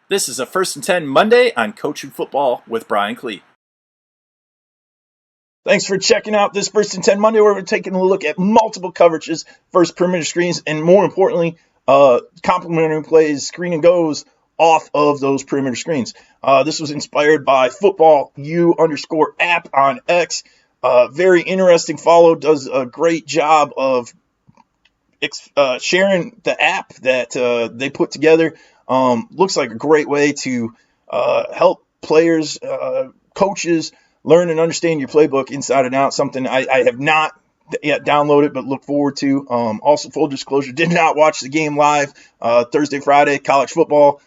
This is a First and 10 Monday on Coaching Football with Brian Clee. Thanks for checking out this First and 10 Monday, where we're taking a look at multiple coverages, first perimeter screens, and more importantly, complementary plays, screen and goes off of those perimeter screens. This was inspired by Football U_app on X. Very interesting follow, does a great job of sharing the app that they put together. Looks like a great way to help players, coaches, learn and understand your playbook inside and out. Something I have not yet downloaded, but look forward to. Also, full disclosure, did not watch the game live. Thursday, Friday, college football.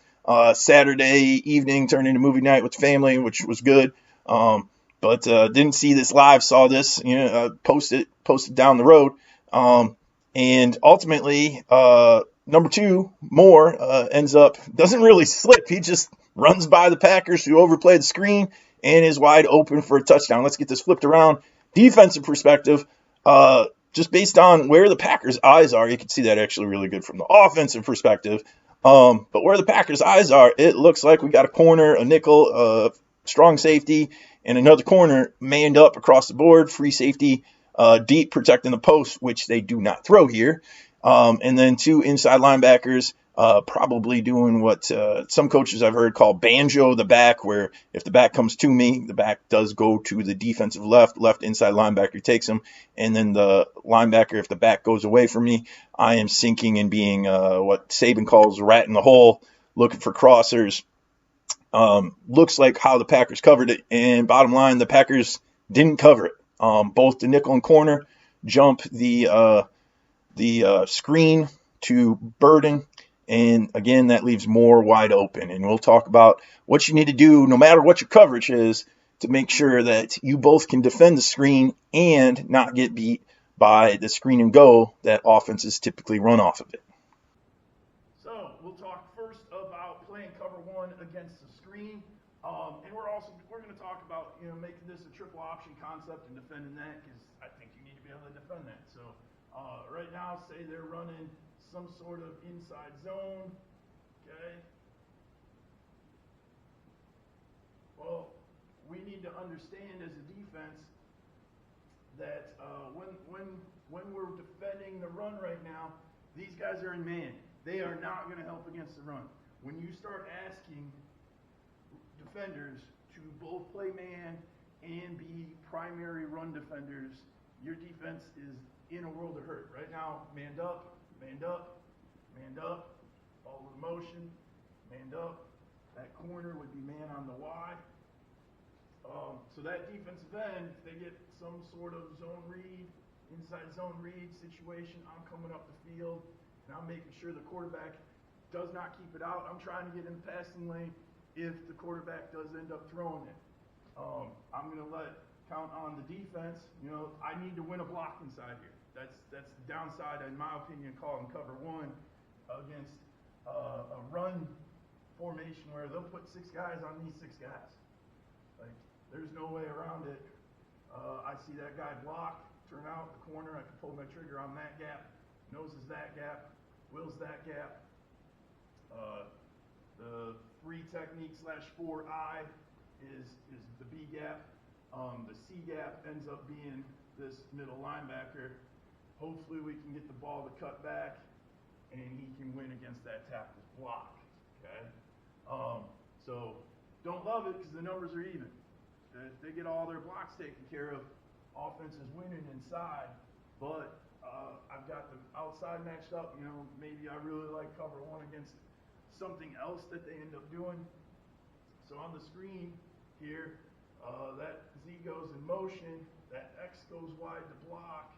Saturday evening turned into movie night with the family, which was good. But didn't see this live. Saw this, posted down the road. And ultimately, number two, Moore, ends up, doesn't really slip. He just runs by the Packers, who overplay the screen and is wide open for a touchdown. Let's get this flipped around. Defensive perspective, just based on where the Packers' eyes are, you can see that actually really good from the offensive perspective. But where the Packers' eyes are, it looks like we got a corner, a nickel, strong safety, and another corner manned up across the board, free safety, deep protecting the post, which they do not throw here. And then two inside linebackers, probably doing what some coaches I've heard call banjo the back, where if the back comes to me, the back does go to the defensive left inside linebacker takes him, and then the linebacker, if the back goes away from me, I am sinking and being what Saban calls rat in the hole, looking for crossers. Looks like how the Packers covered it, and bottom line, the Packers didn't cover it. Both the nickel and corner jump the screen to Burden. And again, that leaves Moore wide open. And we'll talk about what you need to do, no matter what your coverage is, to make sure that you both can defend the screen and not get beat by the screen and go that offenses typically run off of it. So we'll talk first about playing cover one against the screen. And we're going to talk about making this a triple option concept and defending that, because I think you need to be able to defend that. So right now, say they're running some sort of inside zone, okay? Well, we need to understand as a defense that when we're defending the run right now, these guys are in man. They are not going to help against the run. When you start asking defenders to both play man and be primary run defenders, your defense is in a world of hurt. Right now, manned up, all with motion, manned up. That corner would be man on the Y. So that defensive end, if they get some sort of zone read, inside zone read situation, I'm coming up the field and I'm making sure the quarterback does not keep it out. I'm trying to get in the passing lane if the quarterback does end up throwing it. I'm going to count on the defense. I need to win a block inside here. That's the downside, in my opinion, calling cover one against a run formation where they'll put six guys on these six guys. Like, there's no way around it. I see that guy block, turn out the corner, I can pull my trigger on that gap, noses that gap, wills that gap. The 3 technique /4I is the B gap. The C gap ends up being this middle linebacker. Hopefully we can get the ball to cut back and he can win against that tackle's block. Okay? So don't love it because the numbers are even. If they get all their blocks taken care of, offense is winning inside. But I've got the outside matched up. Maybe I really like cover one against something else that they end up doing. So on the screen here, that Z goes in motion, that X goes wide to block.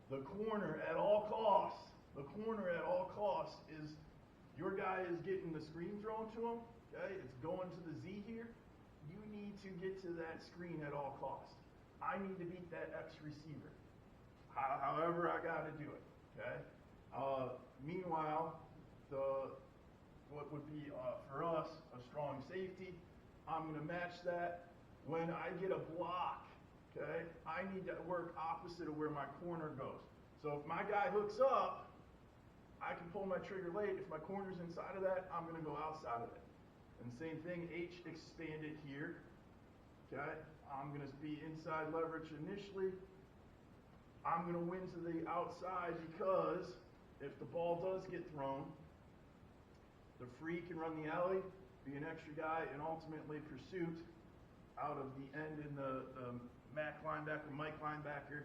The corner at all costs is your guy is getting the screen thrown to him, okay? It's going to the Z here. You need to get to that screen at all costs. I need to beat that X receiver. However I got to do it, okay? Meanwhile, what would be for us a strong safety, I'm going to match that. When I get a block, okay, I need to work opposite of where my corner goes. So if my guy hooks up, I can pull my trigger late. If my corner's inside of that, I'm going to go outside of it. And same thing, H expanded here. Okay, I'm going to be inside leverage initially. I'm going to win to the outside because if the ball does get thrown, the free can run the alley, be an extra guy, and ultimately pursuit out of the end in the Mac linebacker, Mike linebacker,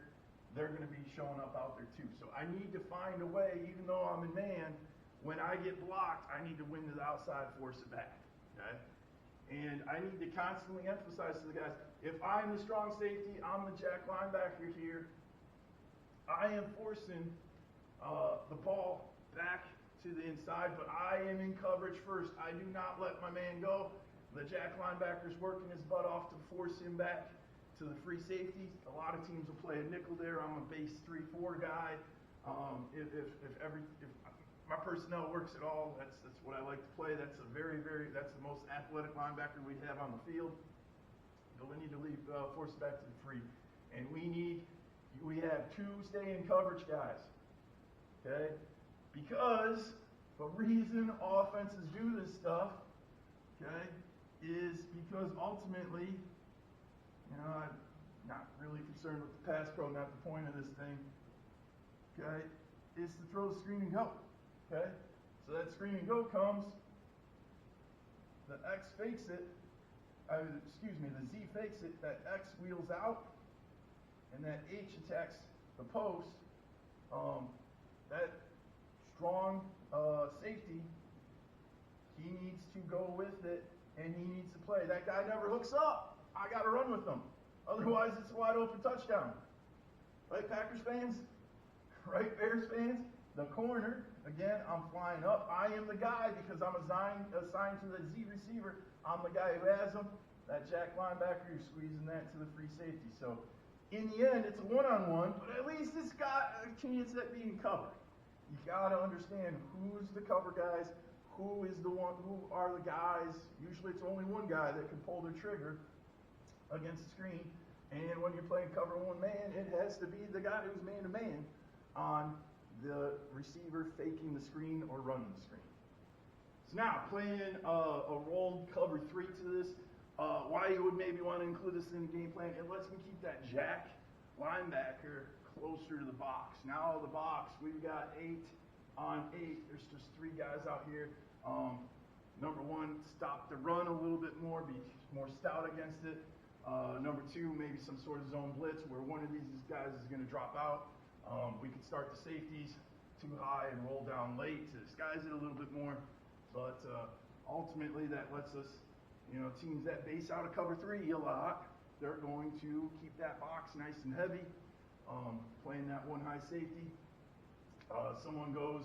they're going to be showing up out there too. So I need to find a way, even though I'm in man, when I get blocked, I need to win to the outside, force it back. Okay? And I need to constantly emphasize to the guys, if I'm the strong safety, I'm the jack linebacker here, I am forcing the ball back to the inside, but I am in coverage first. I do not let my man go. The jack linebacker's working his butt off to force him back to the free safety. A lot of teams will play a nickel there. I'm a base 3-4 guy. If my personnel works at all, that's what I like to play. That's that's the most athletic linebacker we have on the field. But we need to force it back to the free, and we have 2 stay in coverage guys. Okay, because the reason offenses do this stuff, okay, is because ultimately, I'm not really concerned with the pass pro, not the point of this thing, okay, is to throw the screen and go, okay? So that screen and go comes, the X fakes it, the Z fakes it, that X wheels out, and that H attacks the post. That strong safety, he needs to go with it, and he needs to play. That guy never hooks up. I got to run with him. Otherwise, it's a wide open touchdown. Right, Packers fans? Right, Bears fans? The corner, again, I'm flying up. I am the guy because I'm assigned to the Z receiver. I'm the guy who has him. That jack linebacker, you're squeezing that to the free safety. So, in the end, it's a one-on-one, but at least it's got a chance at being covered. You got to understand who's the cover guys, who are the guys. Usually it's only one guy that can pull the trigger against the screen. And when you're playing cover one man, it has to be the guy who's man-to-man on the receiver faking the screen or running the screen. So now, playing a rolled cover 3 to this, why you would maybe want to include this in the game plan, it lets me keep that jack linebacker closer to the box. Now the box, we've got 8 on 8. There's just 3 guys out here. Number 1, stop the run a little bit more, be more stout against it. Number 2, maybe some sort of zone blitz where one of these guys is going to drop out. We could start the safeties too high and roll down late to disguise it a little bit more. But ultimately that lets us, teams that base out of cover 3 a lot, they're going to keep that box nice and heavy. Playing that one high safety. Someone goes,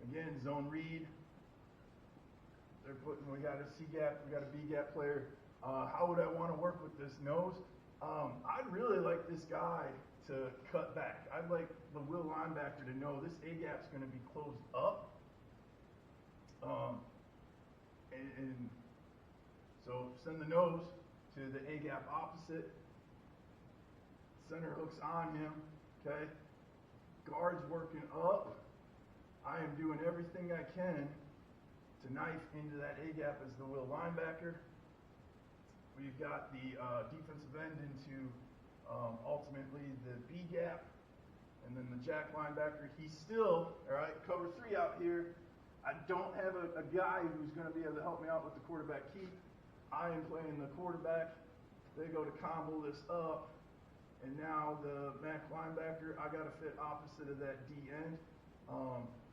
again, zone read. We got a C gap, we got a B gap player. How would I want to work with this nose? I'd really like this guy to cut back. I'd like the will linebacker to know this A gap's going to be closed up. And so send the nose to the A gap opposite. Center hooks on him, okay? Guard's working up. I am doing everything I can to knife into that A gap as the will linebacker. We've got the defensive end into ultimately the B gap, and then the jack linebacker. He's still, all right, cover 3 out here. I don't have a guy who's going to be able to help me out with the quarterback keep. I am playing the quarterback. They go to combo this up. And now the Mac linebacker, I got to fit opposite of that D end.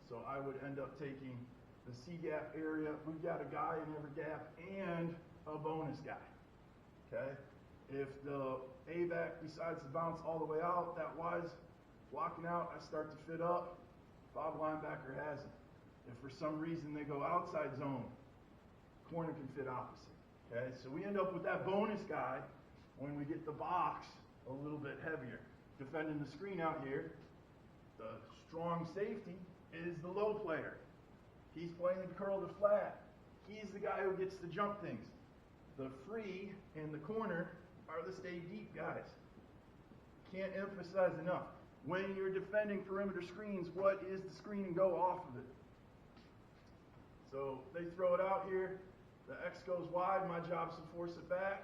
So I would end up taking the C gap area. We've got a guy in every gap and a bonus guy. Okay? If the A back decides to bounce all the way out, that Y's blocking out, I start to fit up. Bob linebacker has it. If for some reason they go outside zone, corner can fit opposite. Okay? So we end up with that bonus guy when we get the box a little bit heavier. Defending the screen out here, the strong safety is the low player. He's playing the curl to flat. He's the guy who gets to jump things. The free in the corner are the stay deep guys. Can't emphasize enough. When you're defending perimeter screens, what is the screen and go off of it? So they throw it out here. The X goes wide, my job is to force it back.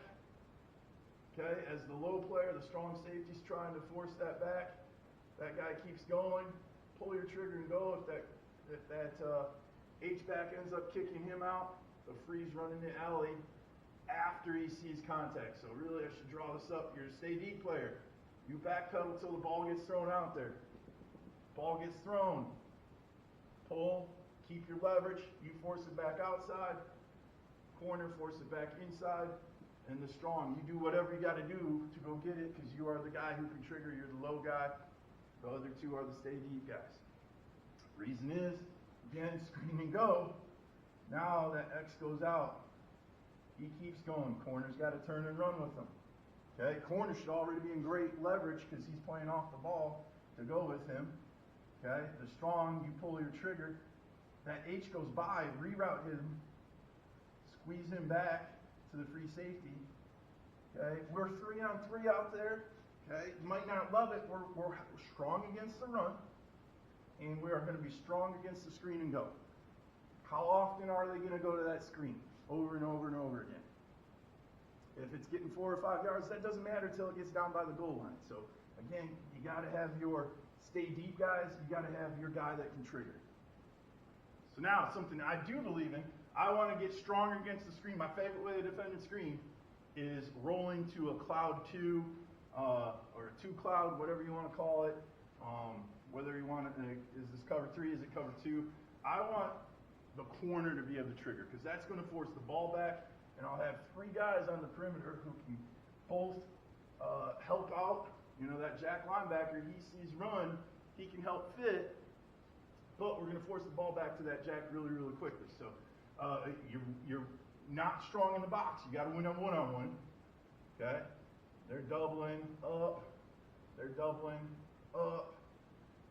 Okay, as the low player, the strong safety's trying to force that back. That guy keeps going. Pull your trigger and go. If that H-back ends up kicking him out, the free's running the alley after he sees contact. So really, I should draw this up. You're a stay deep player. You backpedal until the ball gets thrown out there. Ball gets thrown. Pull. Keep your leverage. You force it back outside. Corner, force it back inside. And the strong, you do whatever you got to do to go get it because you are the guy who can trigger. You're the low guy. The other two are the stay deep guys. Reason is, again, screen and go. Now that X goes out. He keeps going. Corner's got to turn and run with him. Okay, corner should already be in great leverage because he's playing off the ball to go with him. Okay, the strong, you pull your trigger. That H goes by, reroute him, squeeze him back to the free safety. Okay, we're 3-on-3 out there. Okay, you might not love it. We're strong against the run, and we are going to be strong against the screen and go. How often are they going to go to that screen? Over and over and over again. If it's getting 4 or 5 yards, that doesn't matter until it gets down by the goal line. So again, you got to have your stay deep guys. You got to have your guy that can trigger. So now, something I do believe in. I want to get stronger against the screen. My favorite way to defend the screen is rolling to a cloud 2 or a 2 cloud, whatever you want to call it. Whether you want to, is this cover 3? Is it cover 2? I want the corner to be able to trigger because that's going to force the ball back, and I'll have 3 guys on the perimeter who can both help out. You know, that jack linebacker, he sees run, he can help fit, but we're going to force the ball back to that jack really, really quickly. So you're not strong in the box. You got to win on one-on-one. Okay? They're doubling up. They're doubling up.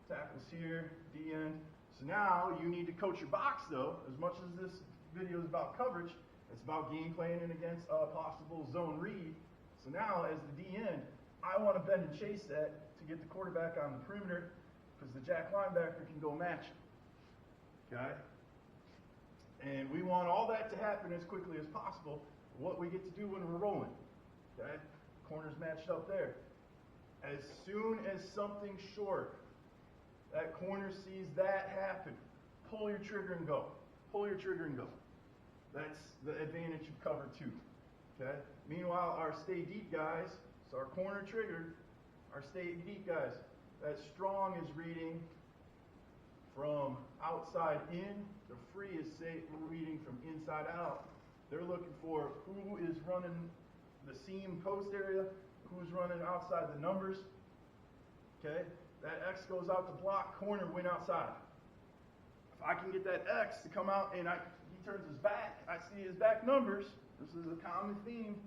Tackles here, D-end. So now you need to coach your box, though. As much as this video is about coverage, it's about game planning against a possible zone read. So now, as the D-end, I want to bend and chase that to get the quarterback on the perimeter because the jack linebacker can go match him. Okay? And we want all that to happen as quickly as possible. What we get to do when we're rolling. Okay? Corner's matched up there. As soon as something's short, that corner sees that happen, pull your trigger and go. Pull your trigger and go. That's the advantage of cover 2. Okay? Meanwhile, our stay deep guys, so our corner triggered, our stay deep guys, that strong is reading from outside in, the free is reading from inside out. They're looking for who is running the seam post area, who's running outside the numbers. Okay? That X goes out to block, corner went outside. If I can get that X to come out and he turns his back, I see his back numbers. This is a common theme,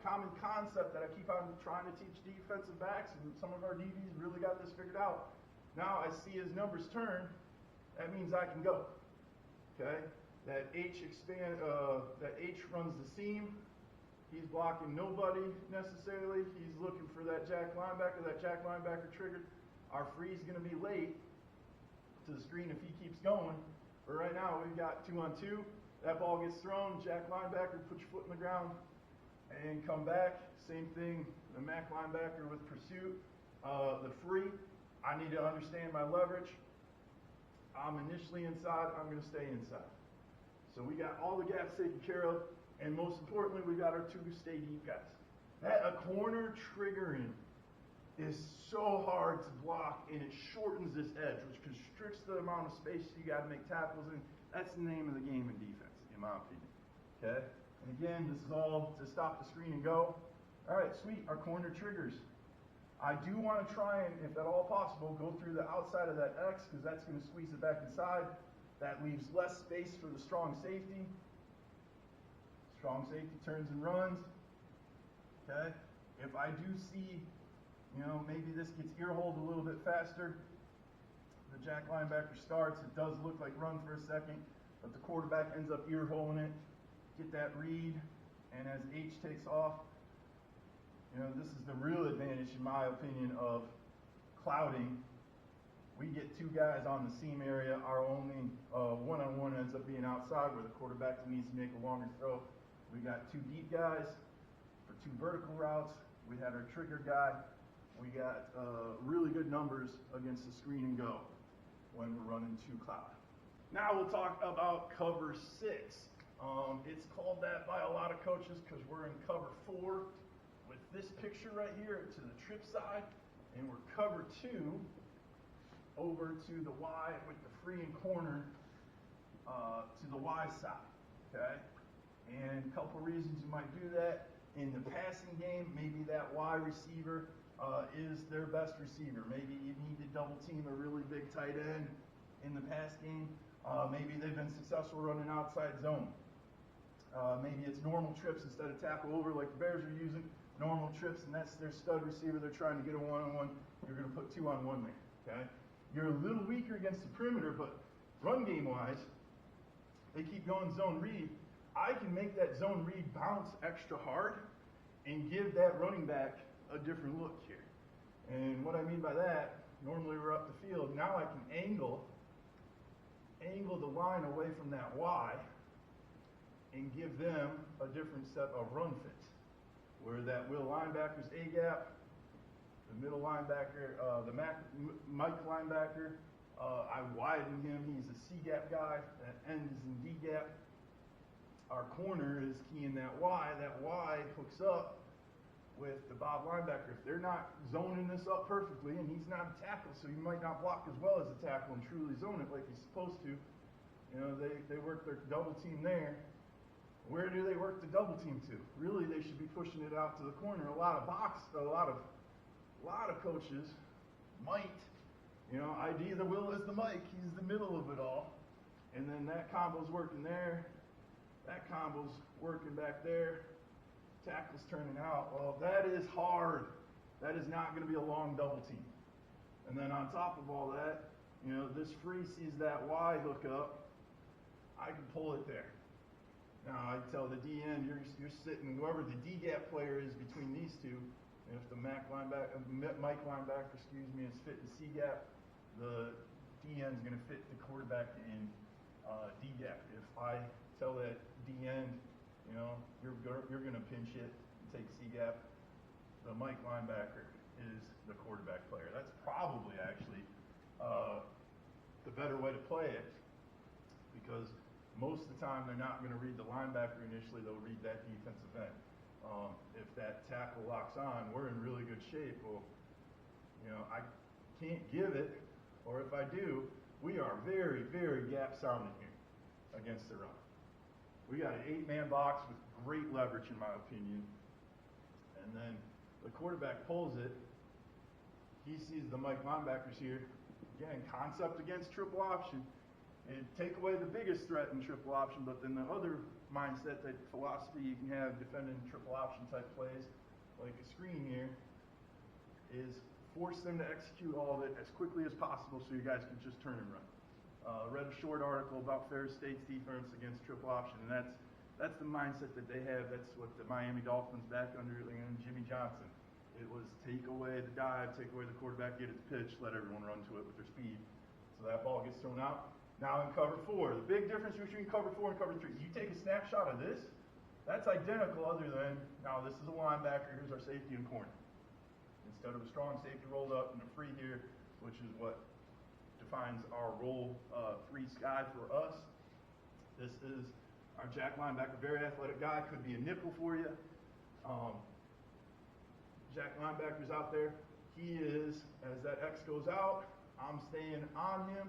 common concept that I keep on trying to teach defensive backs, and some of our DBs really got this figured out. Now I see his numbers turn, that means I can go. Okay? That H runs the seam. He's blocking nobody necessarily. He's looking for that jack linebacker. That jack linebacker triggered. Our free's going to be late to the screen if he keeps going. But right now we've got 2-on-2. That ball gets thrown. Jack linebacker, put your foot in the ground and come back. Same thing, the Mac linebacker with pursuit. The free, I need to understand my leverage. I'm initially inside. I'm going to stay inside. So we got all the gaps taken care of. And most importantly, we got our 2 stay deep guys. A corner triggering is so hard to block, and it shortens this edge, which constricts the amount of space you got to make tackles in. That's the name of the game in defense, in my opinion. Okay? And again, this is all to stop the screen and go. All right, sweet. Our corner triggers. I do want to try and, if at all possible, go through the outside of that X because that's going to squeeze it back inside. That leaves less space for the strong safety. Strong safety turns and runs. Okay? If I do see, maybe this gets ear-holed a little bit faster, the jack linebacker starts. It does look like run for a second, but the quarterback ends up ear-holing it. Get that read, and as H takes off, this is the real advantage, in my opinion, of clouding we get two guys on the seam area. Our only one-on-one ends up being outside where the quarterback needs to make a longer throw. We got two deep guys for two vertical routes. We had our trigger guy. We got really good numbers against the screen and go when we're running two cloud. Now we'll talk about cover 6. It's called that by a lot of coaches because we're in cover 4 with this picture right here to the trip side, and we're cover 2 over to the Y with the free and corner to the Y side, okay? And a couple reasons you might do that. In the passing game, maybe that Y receiver is their best receiver. Maybe you need to double team a really big tight end in the pass game. Maybe they've been successful running outside zone. Maybe it's normal trips instead of tackle over like the Bears are using. Normal trips, and that's their stud receiver. They're trying to get a one-on-one. You're going to put 2-on-1 there, okay? You're a little weaker against the perimeter, but run game-wise, they keep going zone read. I can make that zone read bounce extra hard and give that running back a different look here. And what I mean by that, normally we're up the field. Now I can angle the line away from that Y and give them a different set of run fits. Where that will linebacker's A-gap, the middle linebacker, the Mike linebacker, I widen him. He's a C-gap guy. That end is in D-gap. Our corner is keying that Y. That Y hooks up with the Bob linebacker. If they're not zoning this up perfectly, and he's not a tackle, so he might not block as well as a tackle and truly zone it like he's supposed to. You know, they work their double team there. Where do they work the double team to? Really, they should be pushing it out to the corner. A lot of coaches might, you know, ID the Will is the Mike. He's the middle of it all. And then that combo's working there. That combo's working back there. Tackle's turning out. Well, that is hard. That is not going to be a long double team. And then on top of all that, you know, this free sees that Y hook up. I can pull it there. Now I tell the DN, you're sitting, whoever the D-gap player is between these two, and if the Mike linebacker, is fit the C-gap, the DN is going to fit the quarterback in D-gap. If I tell that DN, you know, you're going to pinch it and take C-gap, the Mike linebacker is the quarterback player. That's probably actually the better way to play it, because most of the time they're not going to read the linebacker initially, they'll read that defensive end. If that tackle locks on, we're in really good shape. Well, you know, I can't give it, or if I do, we are very, very gap sounding here against the run. We got an 8-man box with great leverage, in my opinion. And then the quarterback pulls it. He sees the Mike linebackers here. Again, concept against triple option. And take away the biggest threat in triple option, but then the other mindset, that philosophy you can have defending triple option type plays, like a screen here, is force them to execute all of it as quickly as possible so you guys can just turn and run. Read a short article about Ferris State's defense against triple option, and that's the mindset that they have. That's what the Miami Dolphins back under Jimmy Johnson. It was take away the dive, take away the quarterback, get its pitch, let everyone run to it with their speed. So that ball gets thrown out. Now in cover 4, the big difference between cover 4 and cover 3, you take a snapshot of this, that's identical other than, now this is a linebacker, here's our safety and corner. Instead of a strong safety rolled up and a free here, which is what defines our roll 3 sky for us, this is our jack linebacker, very athletic guy, could be a nickel for you. Jack linebacker's out there. He is, as that X goes out, I'm staying on him.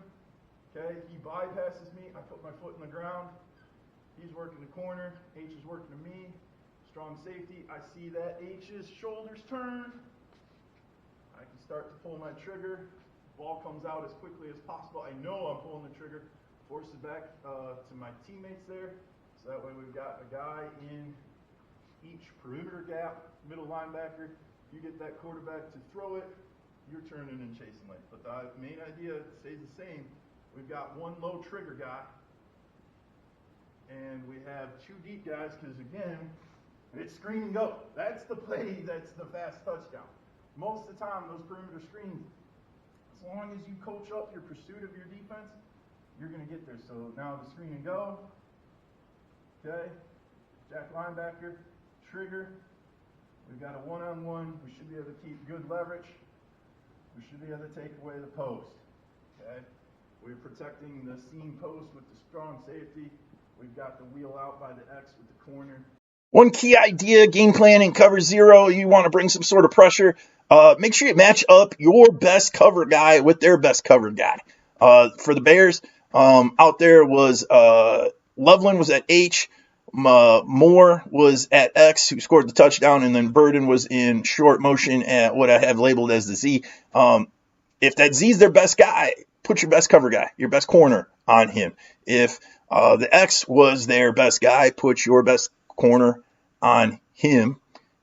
Okay, he bypasses me. I put my foot in the ground. He's working the corner. H is working to me. Strong safety. I see that H's shoulders turn. I can start to pull my trigger. Ball comes out as quickly as possible. I know I'm pulling the trigger. Force it back to my teammates there. So that way we've got a guy in each perimeter gap, middle linebacker. You get that quarterback to throw it, you're turning and chasing lane. But the main idea stays the same. We've got one low trigger guy, and we have 2 deep guys, because again, it's screen and go. That's the play, that's the fast touchdown. Most of the time, those perimeter screens, it's long as you coach up your pursuit of your defense, you're going to get there. So now the screen and go. Okay. Jack linebacker, trigger. We've got a one-on-one. We should be able to keep good leverage. We should be able to take away the post. Okay. We're protecting the seam post with the strong safety. We've got the wheel out by the X with the corner. One key idea, game plan in cover zero, you want to bring some sort of pressure. Make sure you match up your best cover guy with their best covered guy. For the Bears, out there was Loveland was at H, Moore was at X, who scored the touchdown, and then Burden was in short motion at what I have labeled as the Z. If that Z's their best guy, put your best cover guy, your best corner on him. If the X was their best guy, put your best corner on him.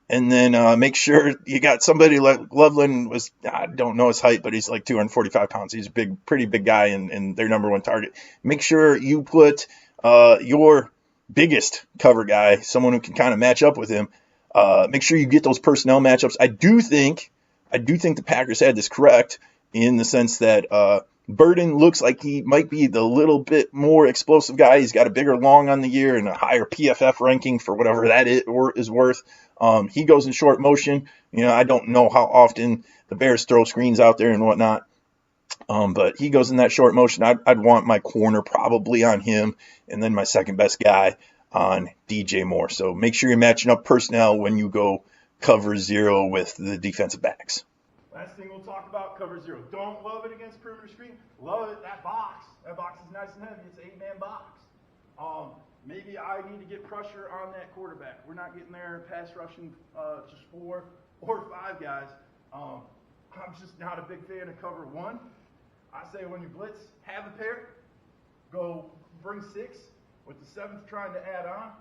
And then make sure you got somebody like Loveland was, I don't know his height, but he's like 245 pounds. He's a big, pretty big guy and their number one target. Make sure you put your biggest cover guy, someone who can kind of match up with him. Make sure you get those personnel matchups. I do think the Packers had this correct in the sense that Burden looks like he might be the little bit more explosive guy. He's got a bigger long on the year and a higher PFF ranking for whatever that is worth. He goes in short motion. I don't know how often the Bears throw screens out there and whatnot. But he goes in that short motion. I'd want my corner probably on him, and then my second best guy on DJ Moore. So make sure you're matching up personnel when you go cover zero with the defensive backs. Last thing we'll talk about, cover zero. Don't love it against perimeter screen. Love it, that box. That box is nice and heavy. It's an 8-man box. Maybe I need to get pressure on that quarterback. We're not getting there pass rushing just 4 or 5 guys. I'm just not a big fan of cover 1. I say when you blitz, have a pair. Go bring 6 with the 7th trying to add on.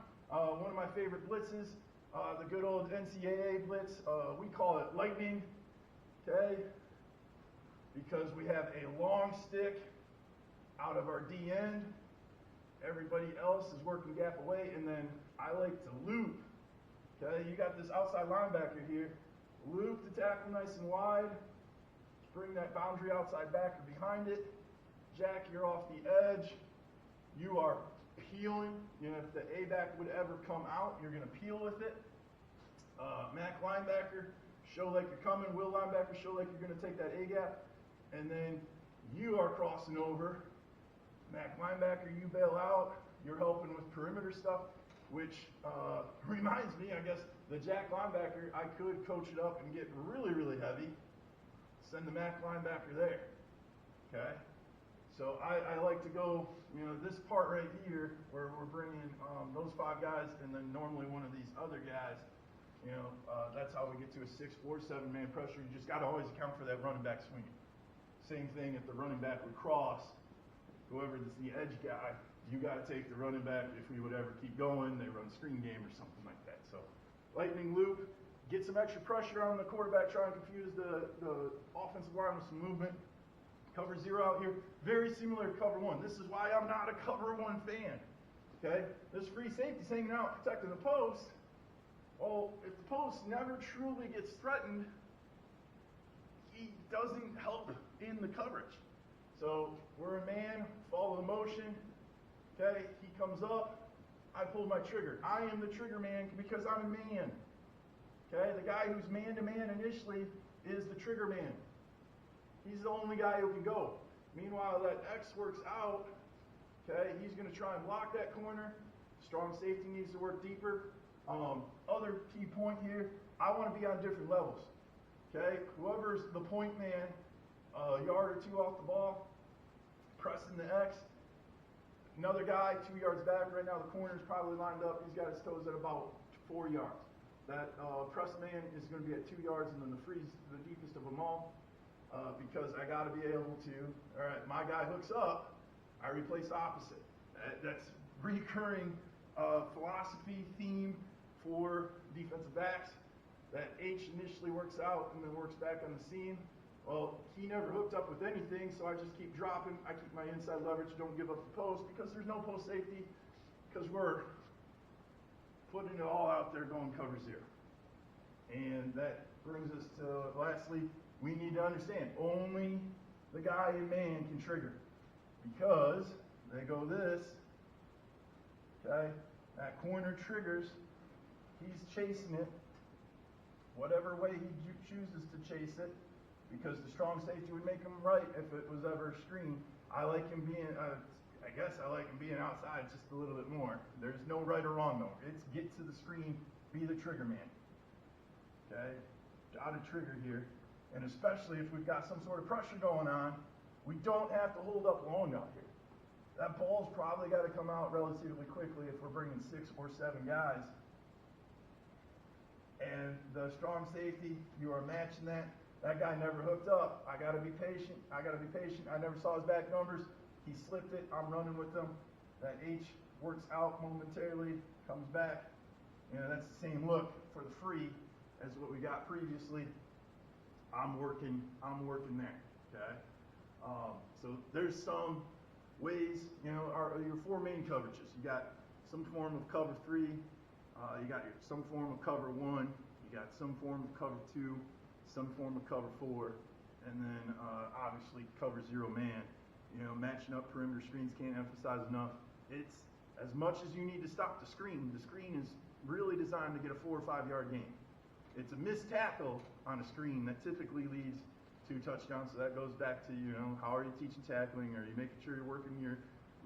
One of my favorite blitzes, the good old NCAA blitz. We call it lightning. Okay, because we have a long stick out of our D end. Everybody else is working gap away, and then I like to loop. Okay, you got this outside linebacker here. Loop the tackle nice and wide. Bring that boundary outside backer behind it. Jack, you're off the edge. You are peeling. If the A-back would ever come out, you're going to peel with it. Mac linebacker. Show like you're coming. Will linebacker, show like you're going to take that A-gap. And then you are crossing over. Mac linebacker, you bail out. You're helping with perimeter stuff, which reminds me, I guess, the Jack linebacker, I could coach it up and get really, really heavy. Send the Mac linebacker there. Okay? So I like to go, this part right here where we're bringing those 5 guys and then normally one of these other guys. That's how we get to a 6-4, 7-man pressure. You just got to always account for that running back swinging. Same thing if the running back would cross, whoever is the edge guy, you got to take the running back. If we would ever keep going, they run screen game or something like that. So lightning loop, get some extra pressure on the quarterback, try and confuse the offensive line with some movement. Cover zero out here, very similar to cover 1. This is why I'm not a cover 1 fan. Okay, this free safety's hanging out protecting the post. Well, if the post never truly gets threatened, he doesn't help in the coverage. So we're a man, follow the motion. Okay, he comes up, I pull my trigger. I am the trigger man because I'm a man. Okay, the guy who's man-to-man initially is the trigger man. He's the only guy who can go. Meanwhile, that X works out. Okay, he's going to try and block that corner. Strong safety needs to work deeper. Other key point here, I want to be on different levels. Okay, whoever's the point man, a yard or 2 off the ball, pressing the X. Another guy 2 yards back. Right now the corner's probably lined up. He's got his toes at about 4 yards. That press man is going to be at 2 yards, and then the freeze, the deepest of them all, because I got to be able to. All right, my guy hooks up. I replace opposite. That's recurring philosophy theme for defensive backs. That H initially works out and then works back on the seam. Well, he never hooked up with anything, so I just keep dropping. I keep my inside leverage, don't give up the post, because there's no post safety, because we're putting it all out there going cover zero. And that brings us to, lastly, we need to understand, only the guy in man can trigger, because they go this, okay, that corner triggers, he's chasing it, whatever way he chooses to chase it, because the strong safety would make him right if it was ever a screen. I like him being, I guess I like him being outside just a little bit more. There's no right or wrong though. It's get to the screen, be the trigger man. Okay, got a trigger here. And especially if we've got some sort of pressure going on, we don't have to hold up long out here. That ball's probably got to come out relatively quickly if we're bringing 6 or 7 guys. And the strong safety, you are matching that. That guy never hooked up. I got to be patient. I never saw his back numbers. He slipped it. I'm running with him. That H works out momentarily, comes back. You know, that's the same look for the free as what we got previously. I'm working there. Okay. So there's some ways, you know, your 4 main coverages. You got some form of cover 3. You got some form of cover 1. You got some form of cover 2. Some form of cover 4, and then obviously cover 0 man. You know, matching up perimeter screens, can't emphasize enough. It's as much as you need to stop the screen. The screen is really designed to get a 4 or 5 yard gain. It's a missed tackle on a screen that typically leads to touchdowns. So that goes back to, you know, how are you teaching tackling? Are you making sure you're working your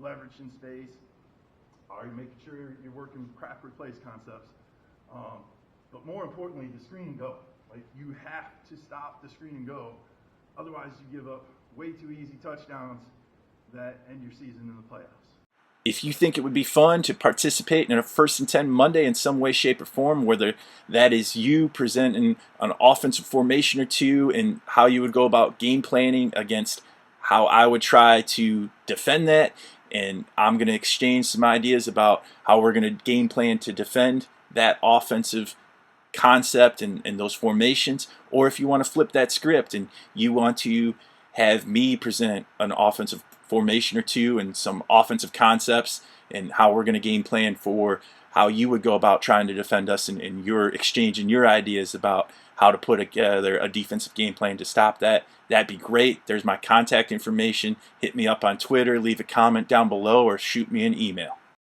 leverage in space? Are you making sure you're working crack replace concepts? But more importantly, the screen and go. Like, you have to stop the screen and go. Otherwise, you give up way too easy touchdowns that end your season in the playoffs. If you think it would be fun to participate in a 1st and 10 Monday in some way, shape, or form, whether that is you presenting an offensive formation or 2 and how you would go about game planning against how I would try to defend that, and I'm going to exchange some ideas about how we're going to game plan to defend that offensive concept and those formations, or if you want to flip that script and you want to have me present an offensive formation or 2 and some offensive concepts and how we're going to game plan for how you would go about trying to defend us, and you're exchanging your ideas about how to put together a defensive game plan to stop that, that'd be great. There's my contact information. Hit me up on Twitter, leave a comment down below, or shoot me an email.